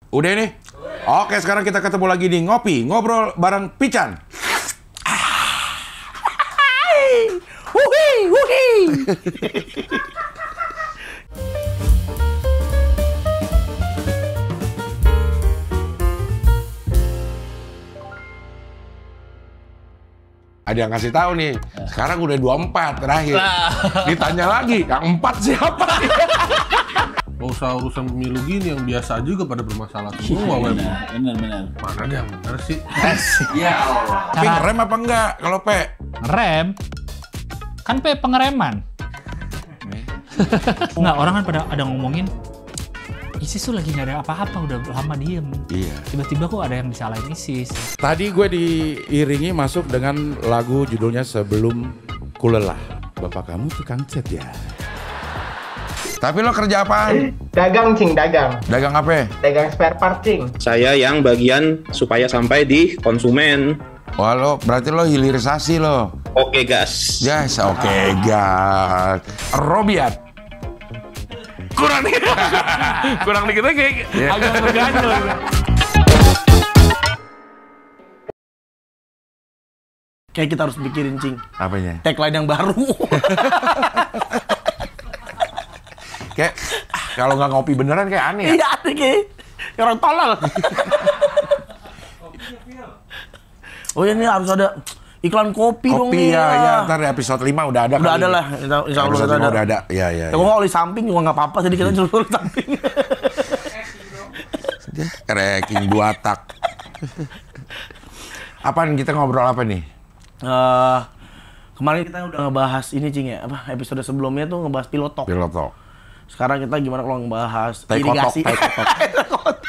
Udah ini? Oke, sekarang kita ketemu lagi di Ngopi, Ngobrol bareng Pican. Ada yang kasih tahu nih, sekarang udah 24 terakhir. Ditanya lagi, yang 4 siapa? Gak usah urusan pemilu gini, yang biasa juga pada bermasalah semua. Benar. Mana ada yang benar sih? Ya Allah. Tapi ngerem apa enggak kalau P? Ngerem? Kan P pengereman. Nggak, orang kan pada ada ngomongin ISIS tuh lagi nggak ada apa-apa, udah lama diem. Iya. Tiba-tiba kok ada yang disalahin ISIS. Tadi gue diiringi masuk dengan lagu judulnya Sebelum Kulelah. Bapak kamu tukang cat ya? Tapi lo kerja apaan? Dagang, Cing, dagang. Dagang apa? Dagang spare part, Cing. Saya yang bagian supaya sampai di konsumen. Wah, lo berarti lo hilirisasi lo. Oke, gas. Yes, oke, gas. Robiat. Kurang dikit kayak agak tergandul. Kayak kita harus pikirin, Cing. Apanya? Tagline yang baru. Kayak kalau nggak ngopi beneran kayak aneh ya? Iya, aneh kayak orang tolol. Oh ya, ini harus ada iklan kopi dong. Kopi ya, ntar di episode 5 udah ada. Udah ada lah, insya Allah episode 5 udah ada. Ya. Ya, kalau oli samping juga nggak apa-apa, jadi kita jual oli samping. Ranking 2 tak. Apaan kita ngobrol apa nih? Kemarin kita udah ngebahas ini, Cing, ya, apa episode sebelumnya tuh ngebahas pilotok. Pilotok. Sekarang kita gimana kalau ngebahas Tai irigasi? kotok.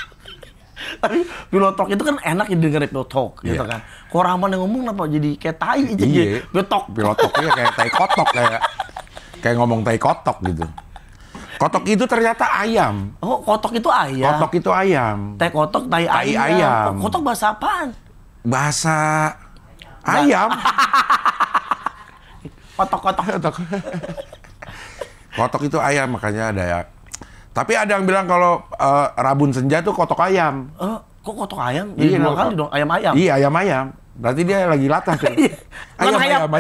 Tapi pilotok itu kan enak ya denger pilotok, gitu kan. Kok Rahman yang ngomong kenapa jadi kayak tai aja gitu. Pilotok ya kayak tai kotok, kayak ngomong tai kotok gitu. Kotok itu ternyata ayam. Oh, kotok itu ayam. Kotok itu ayam. Tai kotok, tai ayam. ayam. Oh, kotok bahasa apaan? Bahasa ayam. Kotok. Kotok itu ayam, makanya ada ya. Tapi ada yang bilang kalau Rabun Senja tuh kotok ayam. Kok kotok ayam? Jadi dua kali dong, ayam-ayam. Iya, ayam-ayam. Berarti dia lagi latah tuh. ayam.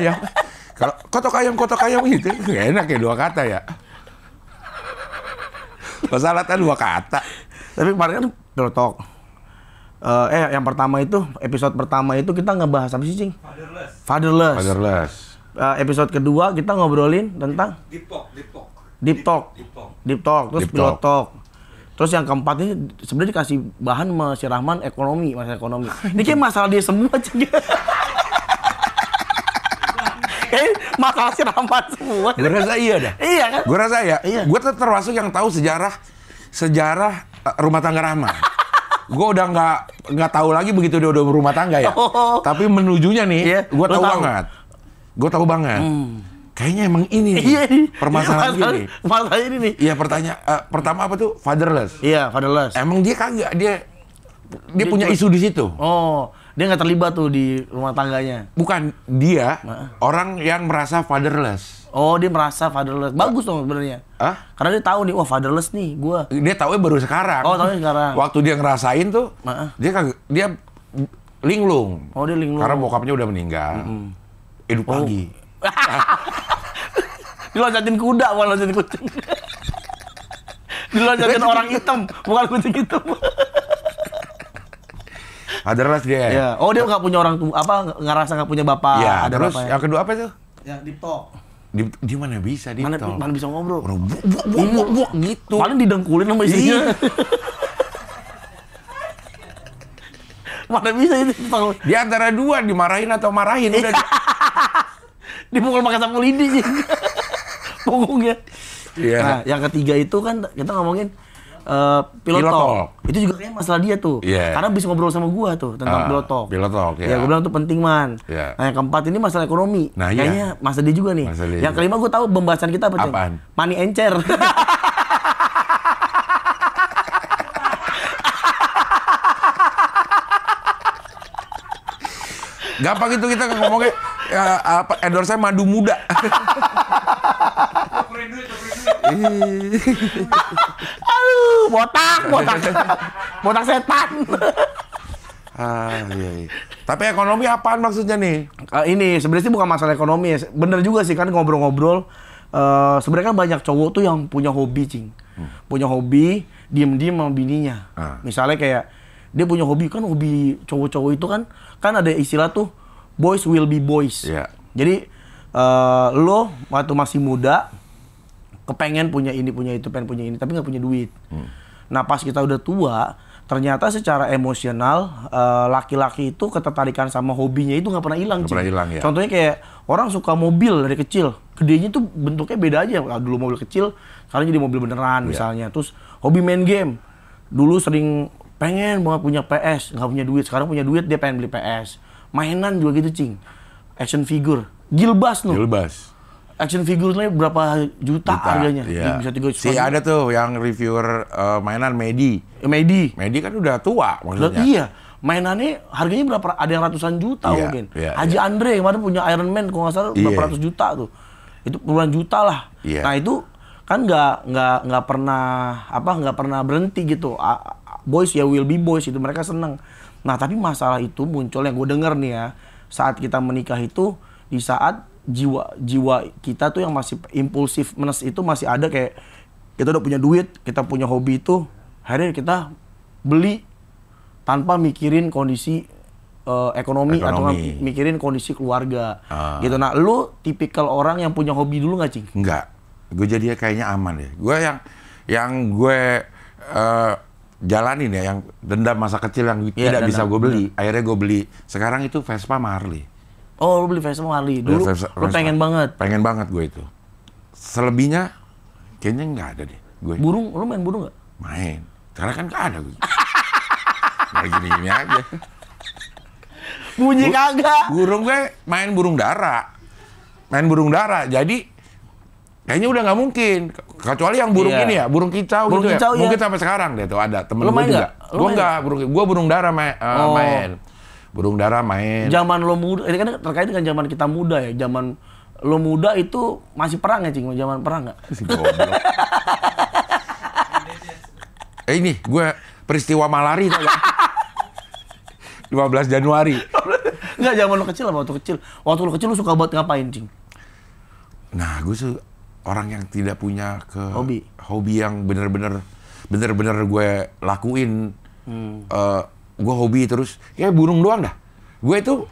Kalau kotok ayam gitu, nggak enak ya 2 kata ya. Masa latah 2 kata. Tapi kemarin kan pilotok. Yang pertama itu, episode pertama itu kita ngebahas apa sih, Cing? Fatherless. Episode kedua kita ngobrolin tentang Deep Talk, terus Pilot Talk. Terus yang keempat ini sebenarnya dikasih bahan sama si Rahman masalah ekonomi. Ini kayak masalah dia semua, Cing. Kayak masalah si Rahman semua. Gue rasa iya dah. Iya kan? Gue rasa ya. Iya. Gue termasuk yang tahu sejarah rumah tangga Rahman. Gue udah nggak tahu lagi begitu dia udah berumah tangga ya. Tapi menujunya nih, gue tahu banget. Gue tahu banget. Kayaknya emang ini nih, permasalahan gini. Masalah ini nih. Iya, pertama apa tuh? Fatherless. Iya, fatherless. Emang dia kagak, dia punya isu di situ. Oh, dia nggak terlibat tuh di rumah tangganya. Bukan dia, orang yang merasa fatherless. Oh, dia merasa fatherless. Bagus dong sebenarnya. Karena dia tahu nih, wah fatherless nih, gua. Dia tahunya baru sekarang. Oh, tahunya sekarang. Waktu dia ngerasain tuh, dia linglung. Oh, dia linglung. Karena bokapnya udah meninggal. Hidup lagi. Diloncatin kuda, bukan loncatin kucing. Diloncatin orang hitam, bukan kucing hitam. Fatherless dia. Ya. Oh, dia nggak punya orang tua, ngerasa nggak punya bapak. Iya, ada terus bapaknya. yang kedua apa tuh? Ya, Deep Talk. Di mana bisa Deep Talk? Mana bisa ngobrol? Buak gitu. Paling didengkulin sama istrinya. Mana bisa itu? Di antara dua, dimarahin atau marahin. Udah dipukul pakai sapu lidi sih. Punggungnya. Iya. Nah, yang ketiga itu kan kita ngomongin Pilot Talk. Itu juga kayak masalah dia tuh. Yeah. Karena bisa ngobrol sama gua tuh tentang Pilot Talk. Pilot Talk, ya. Ya, gua bilang tuh penting, Man. Yeah. Nah, yang keempat ini masalah ekonomi. Nah, kayaknya masalah dia juga nih. Yang kelima gua tahu pembahasan kita apa, Ceng? Apaan? Money encer. Gampang itu kita ngomongnya endorse saya madu muda. Aduh, botak. Botak setan. Iya. Tapi ekonomi apaan maksudnya nih? Ini sebenarnya sih bukan masalah ekonomi ya. Bener juga sih kan ngobrol-ngobrol. Sebenarnya kan banyak cowok tuh yang punya hobi, Cing. Punya hobi, diem-diem sama bininya. Misalnya kayak dia punya hobi, kan hobi cowok-cowok itu kan ada istilah tuh boys will be boys. Yeah. Jadi lo waktu masih muda kepengen punya ini, punya itu, pengen punya ini, tapi nggak punya duit. Nah pas kita udah tua, ternyata secara emosional laki-laki itu ketertarikan sama hobinya itu nggak pernah hilang. Ya. Contohnya kayak orang suka mobil dari kecil, gedenya tuh bentuknya beda aja. Dulu mobil kecil, sekarang jadi mobil beneran misalnya. Terus hobi main game, dulu sering pengen banget punya PS, nggak punya duit. Sekarang punya duit, dia pengen beli PS. Mainan juga gitu, Cing. Action figure, Gilbas. Action figure-nya berapa juta harganya? Iya. Bisa 3 Si ada tuh yang reviewer mainan Medi kan udah tua maksudnya. Iya, mainannya harganya berapa? Ada yang ratusan juta mungkin. Haji Andre kemarin punya Iron Man kalau nggak salah berapa ratus juta tuh. Itu puluhan juta lah. Nah itu kan nggak pernah berhenti gitu. Boys ya will be boys, itu mereka seneng. Nah tapi masalah itu muncul yang gue denger nih ya, saat kita menikah itu di saat jiwa kita tuh yang masih impulsiveness itu masih ada, kayak kita udah punya duit, kita punya hobi itu, akhirnya kita beli tanpa mikirin kondisi ekonomi atau mikirin kondisi keluarga gitu. Nah, lu tipikal orang yang punya hobi dulu nggak, Cing? Enggak, gue jadi kayaknya aman ya. Gue yang gue jalanin ya, yang dendam masa kecil yang tidak bisa gue beli, akhirnya gue beli. Sekarang itu Vespa sama Harley. Oh, lu beli Vespa Harley. Dulu lu pengen banget. Pengen banget gue itu. Selebihnya kayaknya nggak ada deh gue. Burung, lu main burung nggak? Main. Karena kan nggak ada gue. Nah, gini aja. Bunyi kagak. Burung gue main burung dara. Main burung dara. Jadi kayaknya udah nggak mungkin. Kecuali yang burung ini ya, burung kicau burung gitu kicau, ya. Mungkin sampai sekarang deh tuh ada temen gue juga. Gue nggak, gue burung dara main. Burung dara main. Zaman lo muda, ini kan terkait dengan zaman kita muda ya. Zaman lo muda itu masih perang ya, Cing? Zaman perang nggak? Ini gue peristiwa malari tau gak? 15 Januari. Enggak, zaman lo kecil apa waktu kecil? Waktu lo kecil lo suka banget ngapain, Cing? Nah, gue orang yang tidak punya hobi yang bener-bener gue lakuin. Gue hobi terus, ya burung doang dah. Gue itu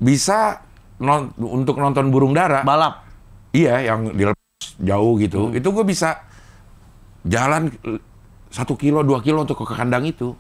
bisa untuk nonton burung dara. Balap? Iya, yang dilepas jauh gitu. Itu gue bisa jalan 1 kilo, 2 kilo untuk ke kandang itu.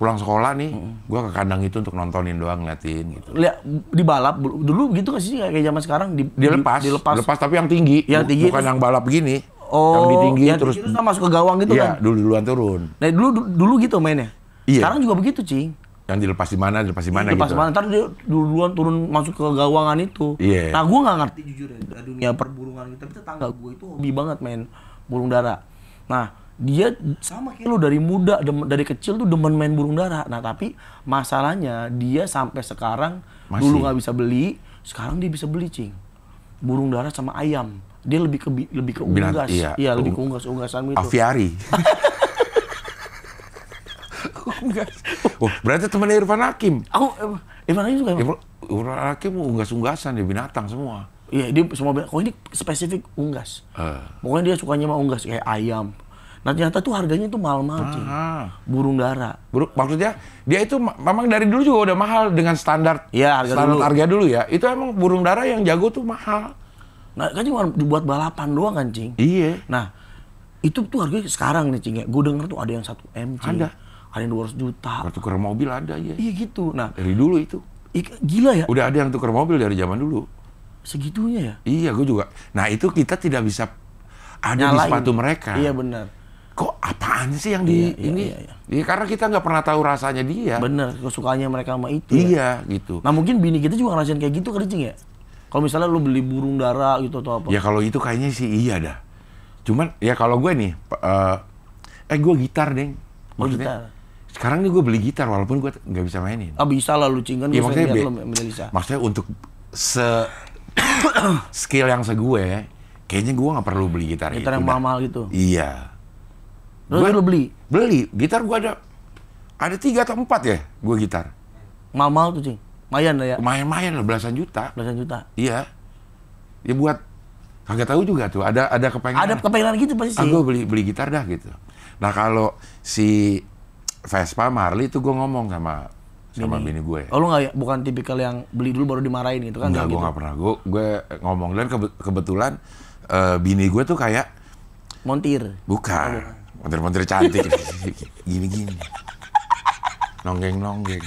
Pulang sekolah nih, gue ke kandang itu untuk nontonin doang, ngeliatin gitu. Lihat, dibalap, dulu gitu gak sih kayak zaman sekarang? Dilepas tapi yang tinggi. Yang tinggi bukan yang balap gini. Oh, yang ditinggi terus masuk ke gawang gitu kan? Iya, duluan turun. Nah, dulu gitu mainnya? Iya. Sekarang juga begitu, Cing. Yang dilepas di mana gitu. Dilepas di mana, ntar dia duluan turun masuk ke gawangan itu. Iya. Nah, gue nggak ngerti jujur ya dunia perburungan gitu. Tapi tetangga gue itu hobi banget main burung dara. Nah, dia sama kayak lu dari muda, dari kecil tuh demen main burung dara. Nah, tapi masalahnya dia sampai sekarang dulu nggak bisa beli, sekarang dia bisa beli, Cing. Burung dara sama ayam. Dia lebih ke unggas. Iya, lebih ke unggasan gitu. Aviari. Oh, berarti temennya Irfan Hakim. Irfan Hakim suka Irfan Hakim unggas-unggasan ya, binatang semua. Iya, dia semua kok ini spesifik unggas. Pokoknya dia sukanya sama unggas kayak ayam. Nah, ternyata tuh harganya tuh mahal-mahal, Cing. Burung dara. Maksudnya dia itu memang dari dulu juga udah mahal dengan standar harga dulu ya. Itu emang burung dara yang jago tuh mahal. Nah, kan cuma dibuat balapan doang kan, Cing. Iya. Nah, itu tuh harganya sekarang nih, Cing. Gue denger tuh ada yang 1 M, Cing. Ada yang 200 juta. Tukar mobil ada ya. Iya gitu. Nah, dari dulu itu. Gila ya. Udah ada yang tukar mobil dari zaman dulu. Segitunya ya? Iya, gue juga. Nah, itu kita tidak bisa ada di sepatu mereka. Iya, benar. Kok apaan sih yang ini? Iya, karena kita nggak pernah tahu rasanya dia. Bener, kesukaannya mereka sama itu. Iya, gitu. Nah, mungkin bini kita juga ngerasain kayak gitu kan, Cing ya? Kalau misalnya lu beli burung dara gitu atau apa? Ya kalau itu kayaknya sih iya dah. Cuman ya kalau gue nih, gue gitar, Deng. Gitar. Sekarang nih gue beli gitar walaupun gue nggak bisa mainin. Bisa lah lu, Cing, kan ya, gue sering liat lo Melisa. Maksudnya untuk skill yang segue, kayaknya gue nggak perlu beli gitar yang mahal-mahal gitu? Iya. Lu beli? Beli. Gitar gue ada Ada 3 atau 4 ya gue gitar. Mahal tuh, Cing. Lumayan lah ya. Lumayan lah, belasan juta. Belasan juta. Iya. Ya buat kagak tahu juga tuh. Ada kepengen. Ada kepengenan gitu pasti sih. Gue beli gitar dah gitu. Nah kalau si Vespa Harley itu gue ngomong sama bini gue. Oh lu nggak, bukan tipikal yang beli dulu baru dimarahin gitu kan? Enggak, gue nggak pernah. Gue ngomong, dan kebetulan bini gue tuh kayak montir. bukan montir cantik gini nonggeng.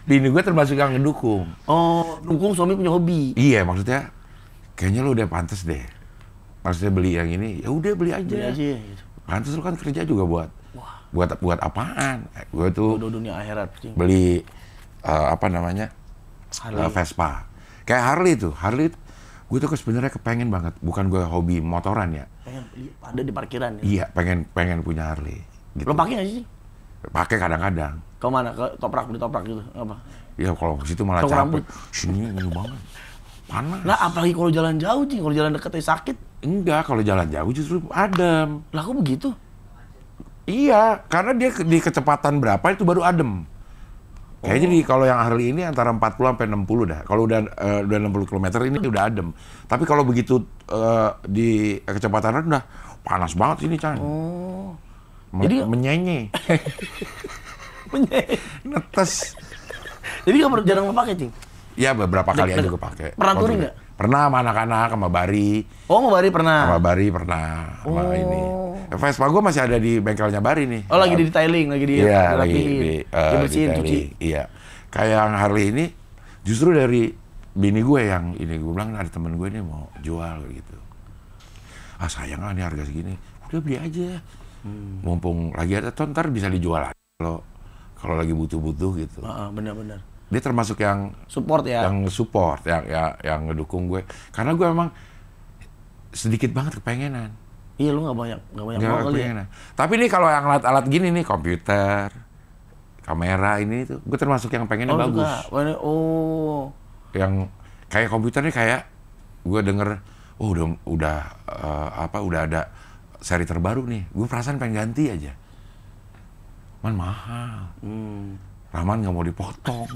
Bini gue termasuk yang ngedukung. Oh, dukung suami punya hobi. Iya, maksudnya kayaknya lu udah pantas deh. Maksudnya beli yang ini, ya udah beli aja. Beli aja gitu. Pantas lu kan kerja juga buat apaan? Gue tuh dunia akhirat. beli Vespa. Kayak Harley tuh. Gue tuh sebenarnya kepengen banget. Bukan gue hobi motoran ya. Pengen ada di parkiran ya? Iya, pengen punya Harley. Gitu. Lo pakai nggak sih? Pakai kadang-kadang. Ke mana? Ke beli toprak gitu? Apa? Iya, kalau ke situ malah Cukur capek. rambut. Sini ngeluh banget. Panas. Nah, apalagi kalau jalan jauh, Cing. Kalau jalan deket sakit. Enggak, kalau jalan jauh justru adem. Lah kok begitu? Iya, karena dia di kecepatan berapa itu baru adem. Kayaknya kalau yang Harley ini antara 40 sampai 60 dah. Kalau udah 60 km ini udah adem. Tapi kalau begitu di kecepatan rendah, panas banget ini, Chan. Oh. Jadi menyenye. Netes. Jadi nggak jarang lo pakai, Cing? Ya beberapa kali aja gue pakai. Pernah touring nggak? Pernah sama anak-anak, sama Bari. Oh, sama Bari pernah? Sama Bari pernah. Sama ini. Vespa gue masih ada di bengkelnya Bari nih. Oh, lagi di detailing, lagi di dibersihin, cuci. Iya. Kayak yang Harley ini, justru dari bini gue yang ini. Gue bilang ada temen gue nih mau jual gitu. Ah sayang nih harga segini. Udah beli aja. Mumpung lagi ada, ntar bisa dijual aja kalau lagi butuh-butuh gitu. Benar-benar. Dia termasuk yang support ya. Yang support, yang ngedukung gue. Karena gue emang sedikit banget kepengenan. Iya, lu nggak banyak mau kali ya. Tapi nih kalau yang alat-alat gini nih, komputer, kamera ini tuh, gue termasuk yang pengennya bagus. Oh. Yang kayak komputer nih kayak gue denger, udah ada seri terbaru nih. Gue perasaan pengen ganti aja. Man mahal. Rahman nggak mau dipotong.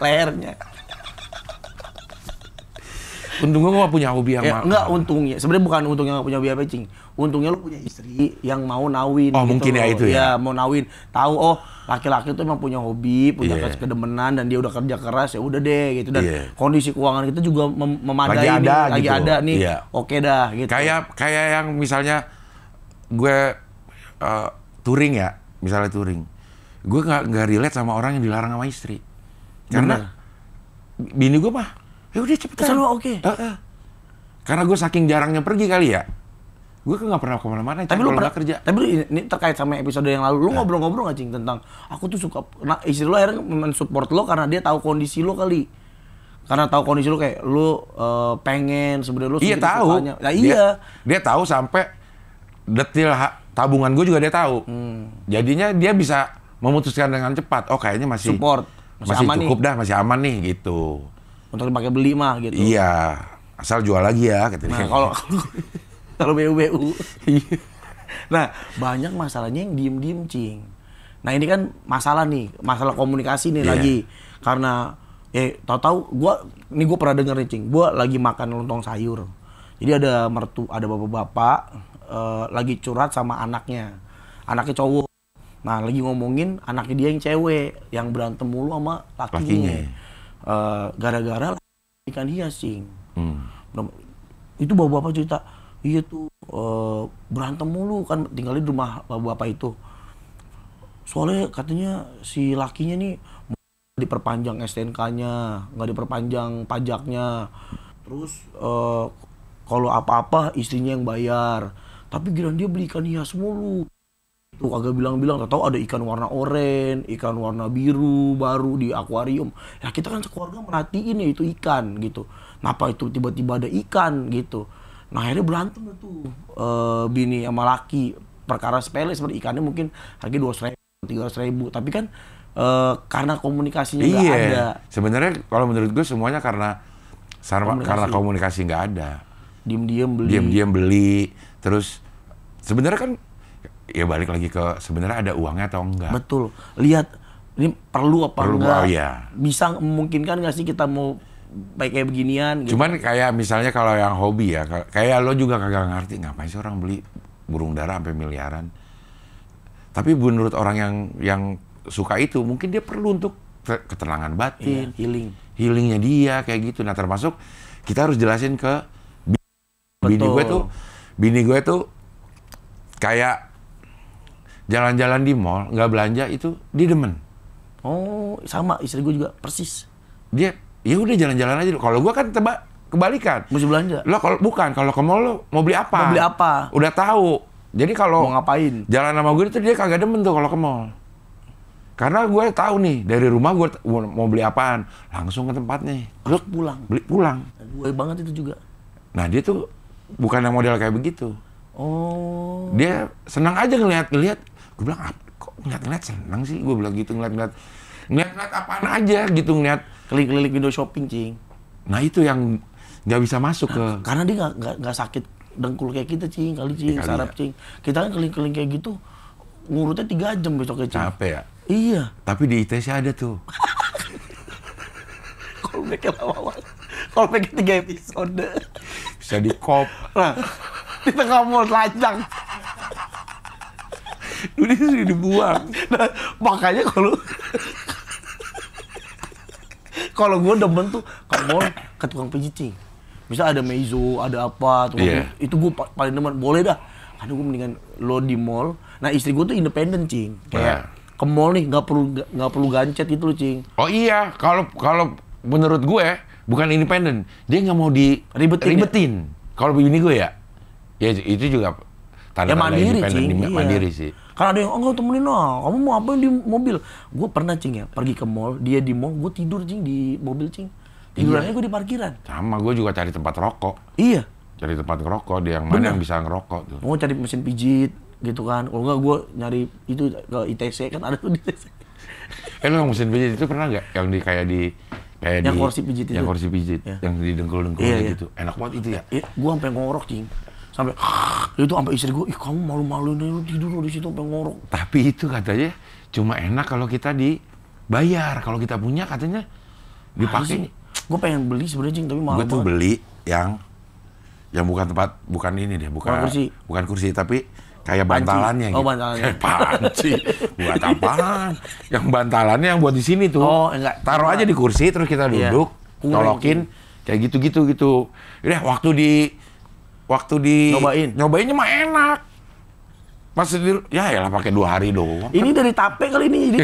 Layarnya. Untungnya gue gak punya hobi yang enggak, untungnya. Sebenarnya bukan untungnya gak punya hobi apa, Cing. Untungnya lu punya istri yang mau nawin. Oh, gitu. Mungkin ya itu ya. Ya, mau nawin. Tahu, laki-laki itu emang punya hobi, punya kedemenan, dan dia udah kerja keras, ya udah deh gitu. Dan kondisi keuangan kita juga memadai lagi ada nih. Iya. Oke dah gitu. Kayak yang misalnya gue touring ya, misalnya touring. Gue nggak relate sama orang yang dilarang sama istri. Karena bini gue mah, ya udah cepetan. Selalu oke. Karena gue saking jarangnya pergi kali ya. Gue kan nggak pernah kemana-mana. Tapi lu pernah kerja. Tapi lu ini terkait sama episode yang lalu. Lu ngobrol-ngobrol nggak, Cing, tentang aku tuh suka. Nah, istri lu akhirnya mensupport lo karena dia tahu kondisi lo kali. Karena tahu kondisi lo kayak lu pengen sebenarnya lu. Iya tahu. Nah, iya. Dia tahu sampai detil tabungan gue juga dia tahu. Jadinya dia bisa memutuskan dengan cepat. Oh kayaknya masih support. Masih aman cukup nih. dah, masih aman nih gitu. Untuk dipakai beli mah gitu. Iya, asal jual lagi ya katanya. Nah, kalau BU. Nah, banyak masalahnya yang diem-diem, Cing. Nah, ini kan masalah komunikasi nih lagi. Karena tahu-tahu gue pernah denger nih, Cing. Gue lagi makan lontong sayur. Jadi ada bapak-bapak lagi curhat sama anaknya. Anaknya cowok. Nah, lagi ngomongin anaknya dia yang cewek, yang berantem mulu sama lakinya. Gara-gara ikan hias, Cing. Itu bapak-bapak cerita, iya tuh berantem mulu kan, tinggal di rumah bapak itu. Soalnya katanya si lakinya nih diperpanjang STNK-nya, nggak diperpanjang pajaknya. Terus kalau apa-apa istrinya yang bayar. Tapi giliran dia beli ikan hias mulu. Tuh kagak bilang-bilang, tahu ada ikan warna oranye, ikan warna biru baru di akuarium. Ya kita kan sekeluarga merhatiin ya itu ikan gitu. Kenapa itu tiba-tiba ada ikan gitu. Nah akhirnya berantem tuh bini sama laki. Perkara sepele seperti ikannya mungkin harganya 200.000, 300.000. Tapi kan karena komunikasinya nggak ada. Sebenarnya kalau menurut gue semuanya karena komunikasi nggak ada. Diem-diem beli. Terus sebenarnya kan ya balik lagi ke sebenarnya ada uangnya atau enggak. Betul. Lihat ini perlu apa enggak? Oh iya. Bisa memungkinkan nggak sih kita mau kayak beginian? Gitu. Cuman kayak misalnya kalau yang hobi ya, kayak lo juga kagak ngerti ngapain sih orang beli burung dara sampai miliaran. Tapi menurut orang yang suka itu, mungkin dia perlu untuk ketenangan batin, healingnya dia kayak gitu. Nah termasuk kita harus jelasin ke bini gue tuh kayak jalan-jalan di mall nggak belanja itu dia demen. Oh sama istri gue juga persis. Dia ya udah jalan-jalan aja. Kalau gue kan kebalikan. Mesti belanja. Lo kalau ke mall lo mau beli apa? Mau beli apa? Udah tahu. Jadi kalau mau ngapain? Jalan sama gue itu dia kagak demen tuh kalau ke mall. Karena gue tahu nih dari rumah gue mau beli apaan, langsung ke tempatnya. Lo beli pulang. Gue banget itu juga. Nah dia tuh bukan yang model kayak begitu. Oh. Dia senang aja ngeliat. Gue bilang kok ngeliat senang sih? Gue bilang gitu ngeliat apaan aja gitu ngeliat. Keliling-keliling window shopping, Cing. Nah itu yang nggak bisa masuk ke. Karena dia nggak sakit dengkul kayak kita, Cing. Cing, sarap, Cing. Kita kan keliling-keliling kayak gitu, ngurutnya 3 jam besoknya, Cing. Capek ya? Iya. Tapi di ITC ada tuh. Callback-nya lama. Callback-nya 3 episode. Bisa di-cop. Nah, di tengah mall telanjang. Udah sih dibuang. Nah, makanya kalau gue demen tuh ke mall ke tukang pijit, Cing. Bisa ada Meizo, ada apa, itu gue paling demen. Boleh dah. Karena gue mendingan lo di mall. Nah istri gue tuh independen, Cing. Kayak ke mall nih nggak perlu gancet gitu loh, Cing. Oh iya, kalau menurut gue bukan independen, dia nggak mau diribetin. Kalau begini gue ya itu juga tanda mandiri, Cing. Mandiri sih. Karena ada yang enggak temenin kamu mau apain di mobil? Gue pernah, Cing, ya pergi ke mall, dia di mall, gue tidur, Cing, di mobil, Cing. Tidurannya gue di parkiran. Sama, gue juga cari tempat rokok. Iya. Cari tempat ngerokok, dia yang mana yang bisa ngerokok tuh. Mau cari mesin pijit gitu kan. Kalau enggak gue nyari itu ke ITC, kan ada tuh di ITC. Lo yang mesin pijit itu pernah nggak? Yang yang kursi pijit itu. Yang kursi pijit, yang didengkul-dengkul gitu. Enak banget itu ya. Gue sampai ngorok, Cing. Sampai itu sampai istri gue, kamu malu-maluin lu tidur di situ sampai ngorok. Tapi itu katanya cuma enak kalau kita dibayar. Kalau kita punya katanya dipakai. Gue pengen beli sebenarnya, Cing, tapi mahal. Gue tuh beli yang bukan ini deh, bukan kursi, tapi kayak bantalannya gitu. Oh, bantalannya. Panci. Buat apaan? Yang bantalannya yang buat di sini tuh. Oh, enggak. Taruh aja di kursi terus kita duduk, colokin kayak gitu. Udah waktu di nyobainnya mah enak. Pas ya pakai 2 hari doang. Ini dari tape kali ini.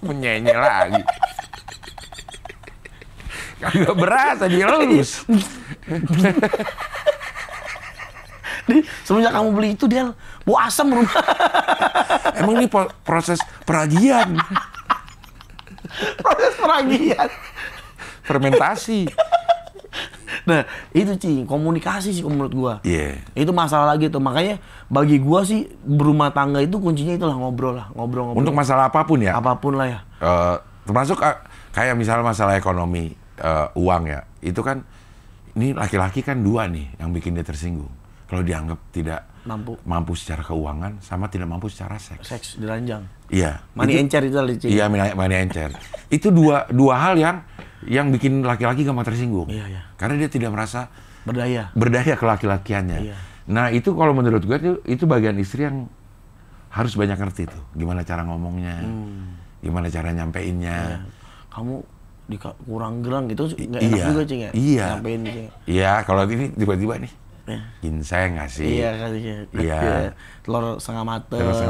Menyenye lagi. Kagak berasa dia lulus. Semenjak kamu beli itu dia bau asam rumah. Emang ini proses peragian. Proses peragian. Fermentasi. Nah, itu, Cing, komunikasi sih menurut gua. Iya. Itu masalah lagi tuh. Makanya bagi gua sih berumah tangga itu kuncinya itulah ngobrol. Untuk masalah apapun ya. Apapun lah ya. Termasuk kayak misalnya masalah ekonomi, uang ya. Itu kan ini laki-laki kan 2 nih yang bikin dia tersinggung. Kalau dianggap tidak mampu secara keuangan sama tidak mampu secara seks. Seks diranjang. Iya. Money encer itu Cing. Iya, money encer. Itu dua hal yang bikin laki-laki gampang tersinggung. Iya. Karena dia tidak merasa berdaya ke laki-lakiannya. Iya. Nah, itu kalau menurut gue itu bagian istri yang harus banyak ngerti tuh. Gimana cara ngomongnya. Gimana cara nyampeinnya. Iya. Kamu kurang gerang gitu nggak enak juga, Cing, ya? Iya. Nyampein, Cing. Iya, kalau ini tiba-tiba nih. Ginseng ngasih. Iya, kasih. Iya. Telur setengah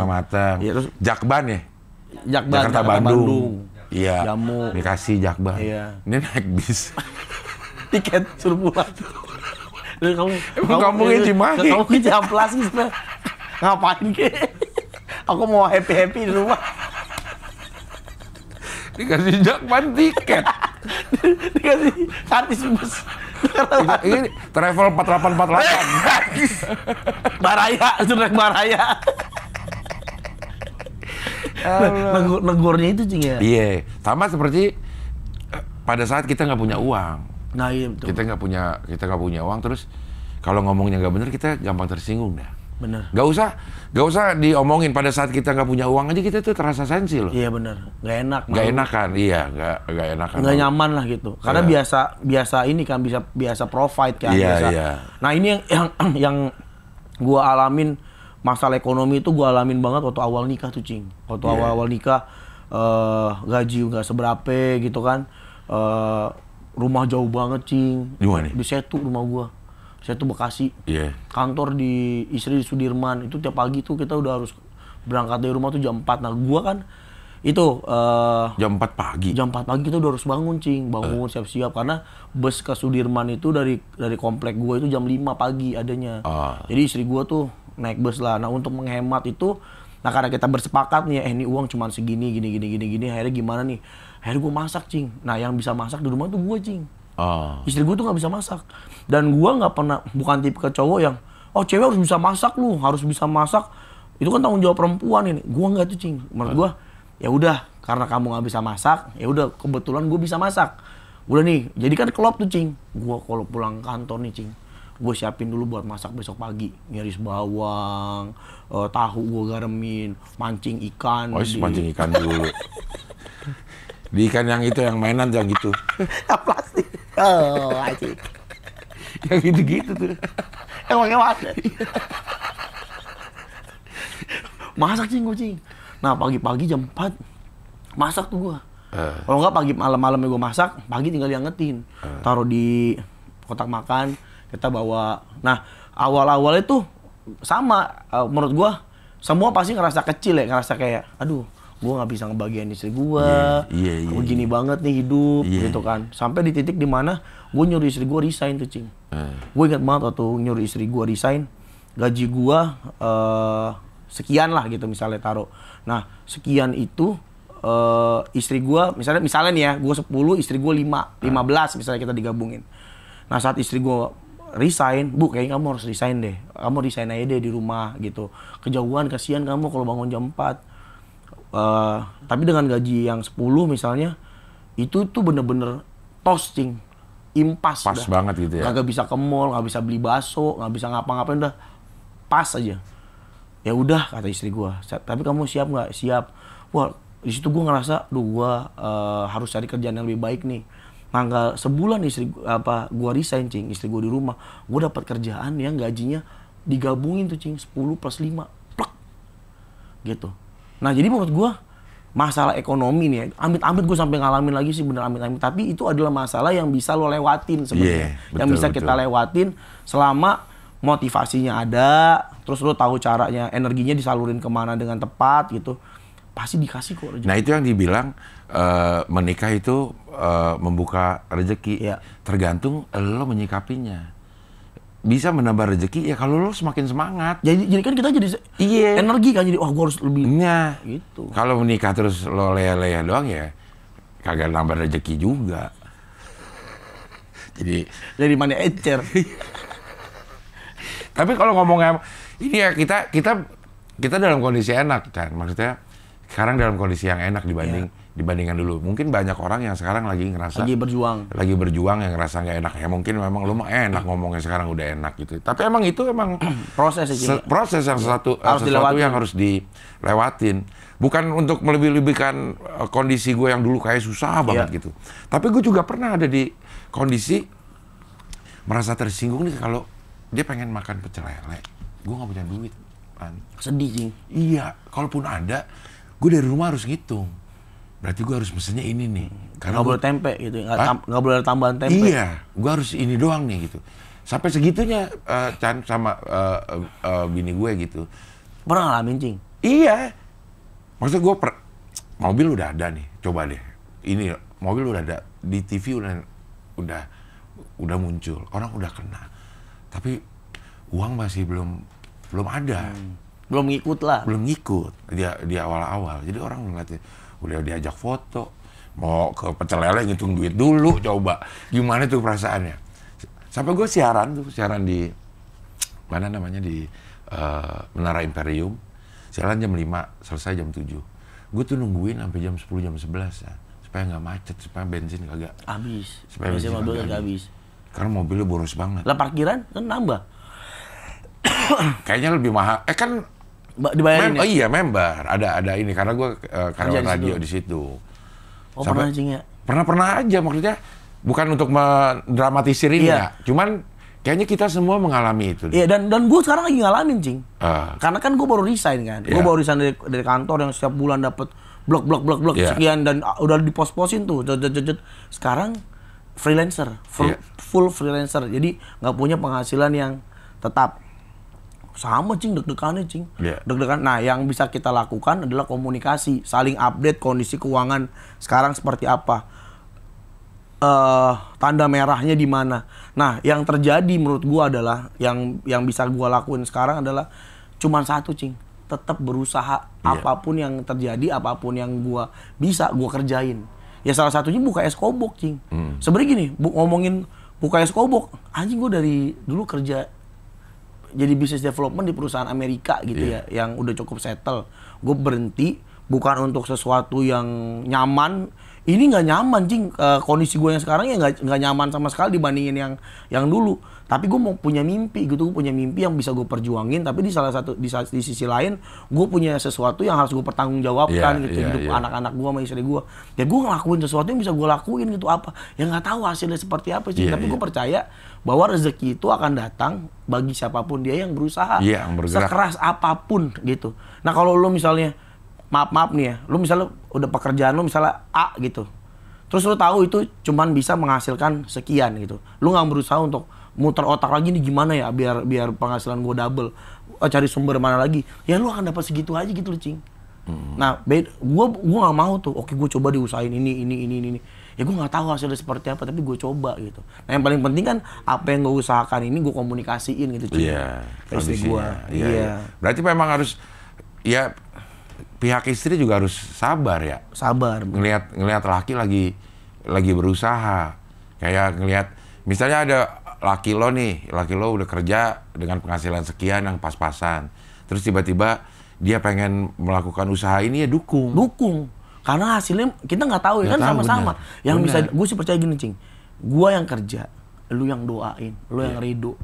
mateng. Iya, terus jakban ya? Jakarta Bandung. Iya. Jamu. Dikasih jakban. Iya. Ini naik bis. Tiket suruh pulang. Kamu ke Cimahi. Kamu ke Ciamplas gitu. Ngapain ke? Aku mau happy di rumah. Dikasih jakban tiket. Dikasih kartis bus. Ini travel 4848. Baraya, sudah Baraya. Negurnya itu, Cing, ya? Iya, sama seperti pada saat kita nggak punya uang. Nah, iya betul. Kita nggak punya uang, terus kalau ngomongnya nggak bener kita gampang tersinggung dah. Bener. Gak usah diomongin pada saat kita nggak punya uang aja kita tuh terasa sensi loh. Iya bener, nggak enak. Nggak enakan, iya nggak enakan. Nggak nyaman lah gitu. Karena biasa ini kan biasa provide kan. Iya, biasa. iya. Nah ini yang gua alamin, masalah ekonomi itu gua alamin banget waktu awal nikah tuh Cing. Waktu awal nikah gaji nggak seberapa gitu kan. Rumah jauh banget Cing. Di mana? Di Setu rumah gua. Setu Bekasi. Iya. Kantor di istri di Sudirman. Itu tiap pagi tuh kita udah harus berangkat dari rumah tuh jam 4. Nah gua kan itu jam 4 pagi. Jam 4 pagi kita udah harus bangun Cing. Bangun siap-siap karena bus ke Sudirman itu dari komplek gua itu jam 5 pagi adanya. Jadi istri gua tuh naik bus lah. Nah untuk menghemat itu, nah karena kita bersepakat nih, ini uang cuma segini, gini, akhirnya gimana nih? Akhirnya gue masak Cing. Nah yang bisa masak di rumah tuh gue Cing. Istri gue tuh nggak bisa masak. Dan gue nggak pernah, bukan tipe cowok yang, oh cewek harus bisa masak lu, harus bisa masak. Itu kan tanggung jawab perempuan ini. Gue nggak tuh Cing. Menurut gue, ya udah karena kamu nggak bisa masak, ya udah kebetulan gue bisa masak. Udah nih, jadi kan klop tuh Cing. Gue kalau pulang kantor nih Cing, gue siapin dulu buat masak besok pagi. Ngiris bawang, tahu gue garemin, mancing ikan. Mancing ikan dulu. Di ikan yang itu, yang mainan yang gitu. Plastik. Oh, anjing. Yang gitu-gitu tuh. Emangnya mana? Masak Cing gue Cing. Nah pagi-pagi jam 4 masak tuh gue. Kalau nggak pagi malam-malamnya gue masak, pagi tinggal diangetin. Taruh di kotak makan, kita bawa. Nah awal-awalnya tuh sama, menurut gue semua pasti ngerasa kecil ya, ngerasa kayak aduh gue nggak bisa ngebagian istri gue, begini banget nih hidup gitu kan. Sampai di titik dimana gue nyuruh istri gue resign tuh Cing. Gue ingat banget waktu nyuruh istri gue resign, gaji gue sekian lah gitu misalnya taruh. Nah sekian itu istri gue misalnya nih ya, gue 10, istri gue 15 misalnya kita digabungin. Nah saat istri gue resign, Bu kayaknya kamu harus resign deh, kamu resign aja deh di rumah gitu, kejauhan kasihan kamu kalau bangun jam 4. Tapi dengan gaji yang 10 misalnya, itu tuh bener-bener tos Cing, impas. Pas banget gitu ya. Nggak bisa ke mall, nggak bisa beli bakso, nggak bisa ngapa-ngapain, udah pas aja. Ya udah kata istri gua, tapi kamu siap nggak? Siap. Wah di situ gua ngerasa, gua harus cari kerjaan yang lebih baik nih. Tanggal sebulan gua resign Cing, istri gua di rumah, gua dapat kerjaan yang gajinya digabungin tuh Cing, 10 plus 5, plek, gitu. Nah jadi menurut gue masalah ekonomi nih, amit-amit gue sampai ngalamin lagi sih, bener amit-amit. Tapi itu adalah masalah yang bisa lo lewatin sebenarnya, yang bisa kita lewatin selama motivasinya ada, terus lo tahu caranya, energinya disalurin kemana dengan tepat gitu, pasti dikasih kok rezeki. Nah itu yang dibilang menikah itu membuka rezeki, tergantung lo menyikapinya. Bisa menambah rezeki ya kalau lo semakin semangat. Jadi kan kita jadi energi kan, jadi gue harus lebih. Nah, gitu. Kalau menikah terus lo leya-leya doang ya kagak nambah rezeki juga. Jadi mana encer. Tapi kalau ngomongnya ini ya kita dalam kondisi enak kan, maksudnya sekarang dalam kondisi yang enak dibandingkan dulu. Mungkin banyak orang yang sekarang lagi ngerasa lagi berjuang yang ngerasa nggak enak ya. Mungkin memang lu mah enak ngomongnya sekarang udah enak gitu. Tapi emang itu proses yang sesuatu yang harus dilewatin. Bukan untuk melebih-lebihkan kondisi gue yang dulu kayak susah banget gitu. Tapi gue juga pernah ada di kondisi merasa tersinggung nih kalau dia pengen makan pecel lele, gue nggak punya duit. Sedih Cing. Iya, kalaupun ada, gue dari rumah harus ngitung. Berarti gue harus pesennya ini nih. Karena nggak boleh tempe gitu, nggak boleh ada tambahan tempe. Iya, gue harus ini doang nih gitu. Sampai segitunya Chan sama bini gue gitu. Pernah ngalamin Cing? Iya. Maksud gue mobil udah ada nih, coba deh. Ini mobil udah ada, di TV udah muncul, orang udah kena. Tapi uang masih belum ada. Belum ngikut lah. Belum ngikut di awal-awal. Jadi orang ngeliatnya udah diajak foto, mau ke pecel lele ngitung duit dulu, coba gimana tuh perasaannya. Sampai gue siaran di mana namanya, di Menara Imperium, siaran jam 5, selesai jam 7. Gue tuh nungguin sampai jam 10, jam 11 ya, supaya nggak macet, supaya bensin kagak habis. Supaya bensin mobil kagak habis. Karena mobilnya boros banget. Lah parkiran kan nambah. kayaknya lebih mahal. Kan dibayarin ya? Iya, member. Ada ini karena gue karyawan radio di situ. Oh, pernah Cing ya? Pernah aja, maksudnya bukan untuk mendramatisir ini ya. Cuman kayaknya kita semua mengalami itu. Iya, dan gue sekarang lagi ngalamin, Cing. Karena kan gue baru resign kan. Gue baru resign dari kantor yang setiap bulan dapat blok sekian dan udah dipos-posin tuh. Sekarang freelancer, full freelancer. Jadi nggak punya penghasilan yang tetap. Sama Cing, deg-degannya Cing. Deg-degan. Nah, yang bisa kita lakukan adalah komunikasi, saling update kondisi keuangan sekarang seperti apa. Tanda merahnya di mana. Nah, yang terjadi menurut gua adalah yang bisa gua lakuin sekarang adalah cuman satu, Cing. Tetap berusaha apapun yang terjadi, apapun yang gua bisa gua kerjain. Ya salah satunya buka es kobok, Cing. Sebenarnya gini, ngomongin buka es kobok, anjing gua dari dulu kerja jadi business development di perusahaan Amerika gitu ya, yang udah cukup settle. Gue berhenti bukan untuk sesuatu yang nyaman. Ini nggak nyaman, Cing. Kondisi gue yang sekarang ya nggak nyaman sama sekali dibandingin yang dulu. Tapi gue mau punya mimpi gitu, gue punya mimpi yang bisa gue perjuangin. Tapi di sisi lain, gue punya sesuatu yang harus gue pertanggungjawabkan gitu hidup anak-anak gue sama istri gue. Ya gue ngelakuin sesuatu yang bisa gue lakuin gitu apa. Ya nggak tahu hasilnya seperti apa sih. Tapi gue percaya bahwa rezeki itu akan datang bagi siapapun dia yang berusaha. Sekeras apapun gitu. Nah kalau lo misalnya maaf nih ya, lu misalnya udah pekerjaan lu misalnya A gitu, terus lu tahu itu cuman bisa menghasilkan sekian gitu, lu nggak berusaha untuk muter otak lagi nih gimana ya biar penghasilan gue double, cari sumber mana lagi, ya lu akan dapat segitu aja gitu loh, Cing. Nah, gue nggak mau tuh, oke gue coba diusahain ini, ya gue nggak tahu hasilnya seperti apa, tapi gue coba gitu. Nah yang paling penting kan apa yang gue usahakan ini gue komunikasiin gitu, Cing. Ke istri gue. Berarti memang harus ya. Pihak istri juga harus sabar ya. Sabar. Ngelihat laki lagi berusaha. Kayak ngelihat misalnya ada laki lo udah kerja dengan penghasilan sekian yang pas-pasan. Terus tiba-tiba dia pengen melakukan usaha ini ya dukung. Karena hasilnya kita nggak tahu ya kan sama-sama. Yang bisa gue sih percaya gini, Cing. Gua yang kerja, lu yang doain, lu yang ridho.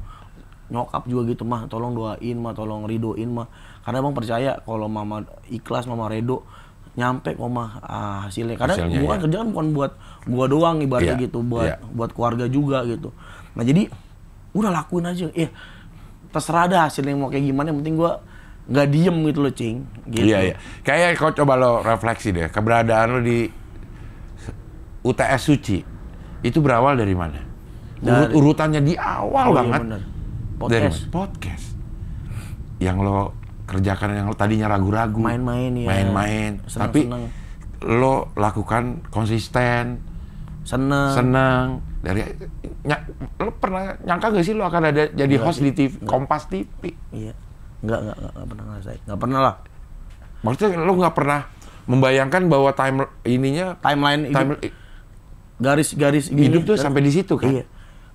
Nyokap juga gitu, mah tolong doain, mah tolong ridoin, mah karena Bang percaya kalau mama ikhlas, mama redo nyampe kok mah hasilnya. Karena gue kan kerja kan bukan buat gua doang ibaratnya gitu, buat keluarga juga gitu. Nah jadi udah lakuin aja, terserah dah hasilnya mau kayak gimana, yang penting gua nggak diem gitu loh, Cing. Gitu. Iya. Kayak kau coba lo refleksi deh, keberadaan lo di UTS Suci itu berawal dari mana? Urutannya di awal banget. Bener. Podcast. Yang lo kerjakan yang tadinya ragu-ragu, main-main, tapi lo lakukan konsisten, seneng. Lo pernah nyangka gak sih lo akan ada jadi host di TV, Kompas TV? Iya, nggak pernah ngerasain, nggak pernah lah. Maksudnya lo nggak pernah membayangkan bahwa timeline garis hidup tuh sampai di situ kan? Iya.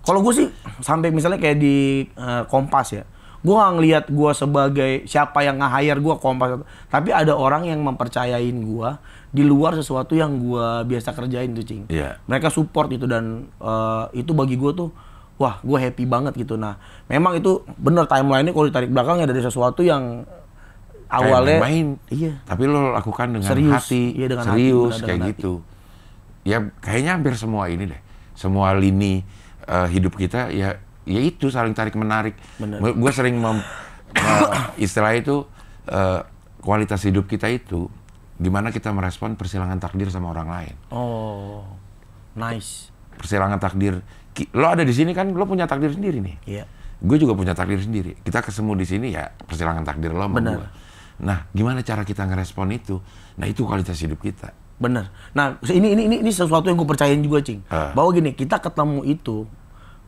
Kalau gue sih sampai misalnya kayak di Kompas ya. Gue nggak ngelihat gue sebagai siapa yang nge-hire gue Kompas, tapi ada orang yang mempercayain gue di luar sesuatu yang gue biasa kerjain tuh, Cing. Mereka support itu dan itu bagi gue tuh, wah gue happy banget gitu. Nah memang itu bener timeline-nya kalau ditarik belakangnya dari sesuatu yang awalnya main, tapi lo lakukan dengan hati, dengan serius hati, kayak gitu. Ya kayaknya hampir semua ini deh, semua lini hidup kita ya itu saling tarik menarik. Gue sering istilah itu kualitas hidup kita itu gimana kita merespon persilangan takdir sama orang lain. Oh, nice. Persilangan takdir, lo ada di sini kan, lo punya takdir sendiri nih. Iya. Gue juga punya takdir sendiri. Kita ketemu di sini ya persilangan takdir lo sama gue. Nah, gimana cara kita ngerespon itu? Nah, itu kualitas hidup kita. Bener. Nah, ini sesuatu yang gue percayain juga, Cing. Bahwa gini, kita ketemu itu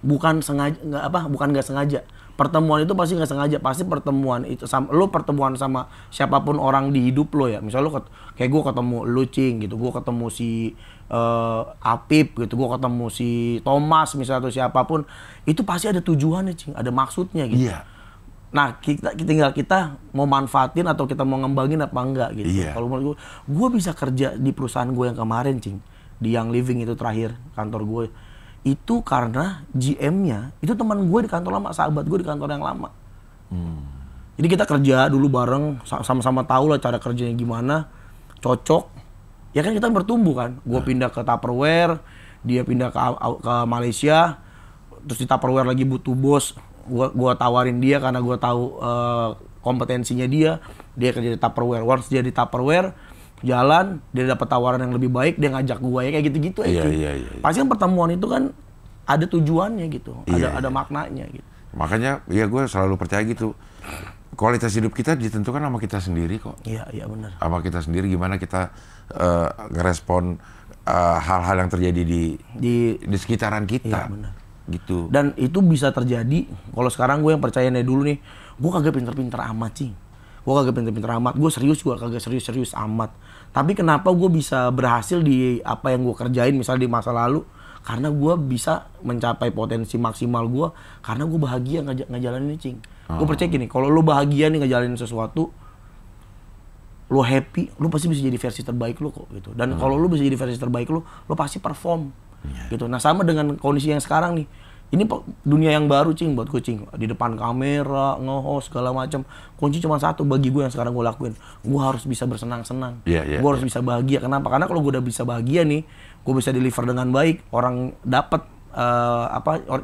bukan nggak sengaja. Pertemuan itu pasti nggak sengaja. Pasti pertemuan itu lo pertemuan sama siapapun orang di hidup lo ya. Misal lo kayak gue ketemu lo, Cing gitu. Gue ketemu si Apip gitu. Gue ketemu si Thomas misalnya atau siapapun. Itu pasti ada tujuannya, Cing. Ada maksudnya gitu. Iya. Nah, tinggal kita mau manfaatin atau kita mau ngembangin apa enggak gitu. Kalau menurut gue bisa kerja di perusahaan gue yang kemarin, Cing. Di Young Living itu terakhir, kantor gue. Itu karena GM-nya itu teman gue di kantor lama, sahabat gue di kantor yang lama. Jadi kita kerja dulu bareng, sama-sama tahu lah cara kerjanya gimana, cocok. Ya kan kita bertumbuh kan. Gue pindah ke Tupperware, dia pindah ke Malaysia, terus di Tupperware lagi butuh bos. Gue tawarin dia karena gue tahu kompetensinya dia kerja di Tupperware. Once dia di Tupperware, jalan, dia dapat tawaran yang lebih baik, dia ngajak gue ya kayak gitu-gitu aja. Iya. Pasti kan pertemuan itu kan ada tujuannya gitu, ada maknanya gitu. Makanya ya gue selalu percaya gitu. Kualitas hidup kita ditentukan sama kita sendiri kok. Iya benar. Sama kita sendiri gimana kita ngerespon hal-hal yang terjadi di sekitaran kita. Iya benar. Gitu. Dan itu bisa terjadi kalau sekarang gue yang percaya nih dulu nih, gue kagak pinter-pinter amat sih. Gue kagak pinter-pinter amat, gue serius juga kagak serius-serius amat. Tapi kenapa gue bisa berhasil di apa yang gue kerjain misalnya di masa lalu? Karena gue bisa mencapai potensi maksimal gue karena gue bahagia ngejalanin ini, Cing. Gue percaya gini, kalau lo bahagia nih ngejalanin sesuatu, lo happy, lo pasti bisa jadi versi terbaik lo kok gitu. Dan kalau lo bisa jadi versi terbaik lo pasti perform gitu. Nah sama dengan kondisi yang sekarang nih, ini dunia yang baru, Cing, buat gue, Cing. Di depan kamera, nge-host segala macam. Kunci cuma satu bagi gue yang sekarang gue lakuin. Gue harus bisa bersenang-senang. Gue harus bisa bahagia. Kenapa? Karena kalau gue udah bisa bahagia nih, gue bisa deliver dengan baik. Orang dapat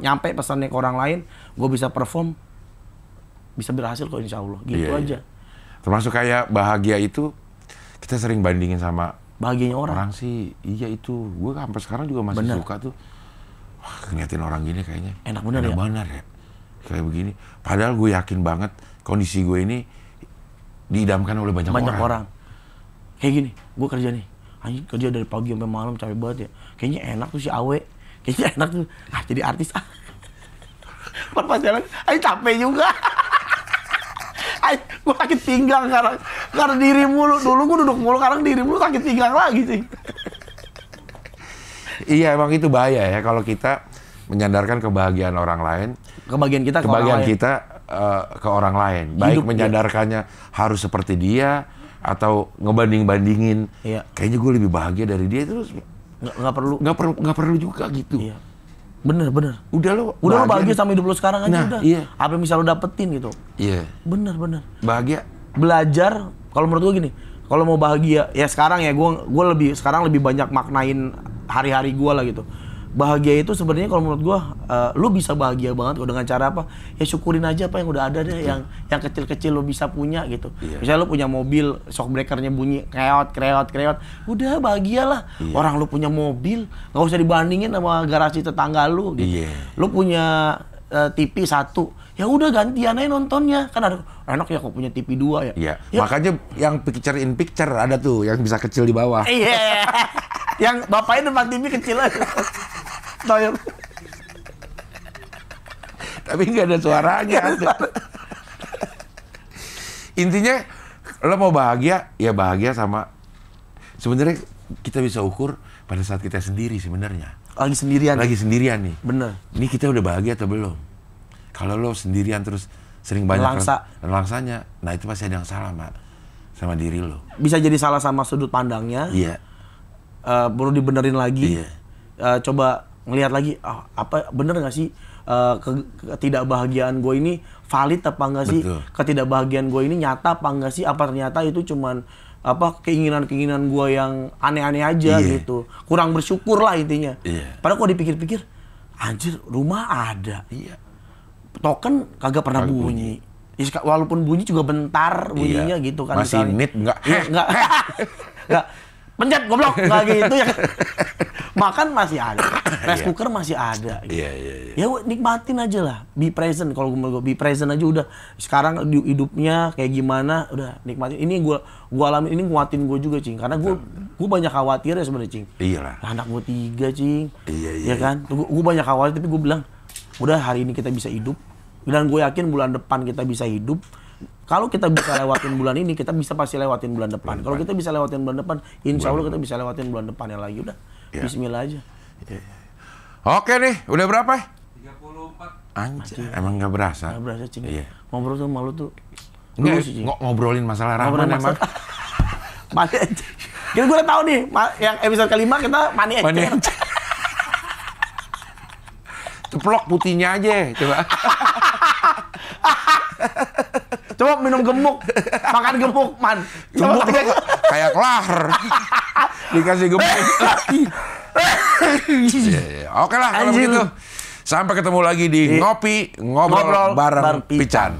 nyampe pesannya ke orang lain, gue bisa perform, bisa berhasil kok insya Allah. Gitu aja. Termasuk kayak bahagia itu kita sering bandingin sama bahagianya orang sih. Iya itu. Gue sampai sekarang juga masih suka tuh. Wah, ngeliatin orang gini kayaknya enak bener ya? Kayak begini. Padahal gue yakin banget kondisi gue ini diidamkan oleh banyak orang. Kayak gini, gue kerja nih. Anjing kerja dari pagi sampai malam capek banget ya. Kayaknya enak tuh si Awe. Kayaknya enak tuh. Jadi artis pas jalan, capek juga. Gue sakit pinggang karena diri mulu. Dulu gue duduk mulu, sekarang diri mulu sakit pinggang lagi sih. Iya emang itu bahaya ya kalau kita menyandarkan kebahagiaan orang lain, kebahagiaan kita ke orang lain. Baik hidup, menyandarkannya harus seperti dia atau ngebanding-bandingin. Iya. Kayaknya gue lebih bahagia dari dia itu nggak perlu juga gitu. Iya. Bener. Udah lo bahagia sama hidup lo sekarang aja udah. Iya. Apa yang bisa lo dapetin gitu. Iya. Bener. Bahagia. Belajar. Kalau menurut gue gini, kalau mau bahagia ya sekarang ya gue lebih banyak maknain hari-hari gue lah gitu. Bahagia itu sebenarnya kalau menurut gue, lu bisa bahagia banget kok dengan cara apa? Ya syukurin aja apa yang udah ada deh, yang kecil-kecil lu bisa punya gitu. Iya. Misalnya lu punya mobil, shock breakernya bunyi kreot, udah bahagialah. Iya. Orang lu punya mobil, nggak usah dibandingin sama garasi tetangga lu. Gitu. Iya. Lu punya TV 1, ya udah gantian aja nontonnya. Kan ada enak ya kok punya TV 2 ya. Iya. Ya. Makanya yang picture in picture ada tuh, yang bisa kecil di bawah. Iya. Yang bapaknya depan TV kecil aja. Tapi nggak ada suaranya. Intinya lo mau bahagia, ya bahagia sama. Sebenarnya kita bisa ukur pada saat kita sendiri sebenarnya. Lagi sendirian nih. Bener. Ini kita udah bahagia atau belum? Kalau lo sendirian terus sering banyak relaksanya, nah itu pasti ada yang salah sama diri lo. Bisa jadi salah sama sudut pandangnya. Iya. Perlu dibenerin lagi. Iya. Coba ngelihat lagi, apa bener nggak sih ketidakbahagiaan gue ini valid apa enggak sih? Betul. Ketidakbahagiaan gue ini nyata apa enggak sih? Apa ternyata itu cuman keinginan gue yang aneh-aneh aja gitu. Kurang bersyukur lah intinya. Iya. Padahal kalau dipikir-pikir, anjir rumah ada. Iya. Token kagak pernah bunyi. Walaupun bunyi juga bentar bunyinya gitu kan. Masih misalnya. Enggak. Enggak. Pencet goblok, nggak gitu ya. Makan masih ada, rice cooker masih ada. Gitu. Iya. Ya nikmatin aja lah, be present. Kalau gue be present aja udah. Sekarang hidupnya kayak gimana, udah nikmatin. Ini gue alamin, ini nguatin gue juga, Cing. Karena gue banyak khawatir ya sebenarnya, Cing. Iyalah. Anak gue 3, Cing. Iya. Ya kan, gue banyak khawatir, tapi gue bilang, udah hari ini kita bisa hidup. Dan gue yakin bulan depan kita bisa hidup. Kalau kita bisa lewatin bulan ini, kita bisa pasti lewatin bulan depan. Kalau kita bisa lewatin bulan depan, insya Allah kita bisa lewatin bulan depannya lagi. Udah, bismillah aja. Oke nih, udah berapa? 34. Anjir, emang nggak berasa? Nggak berasa, Cing. Iya. Ngobrol sama lu tuh. Ngobrolin masalah Rahman emang. Mani aja. Kita gue udah tahu nih, yang episode kelima kita mani aja. Ceplok putihnya aja, coba. Coba minum gemuk, makan gemuk, man. Gemuk lu kayak kelahar. Dikasih gemuk lagi. Iya. Oke lah kalau begitu. Sampai ketemu lagi di Ngopi Ngobrol bareng Pican.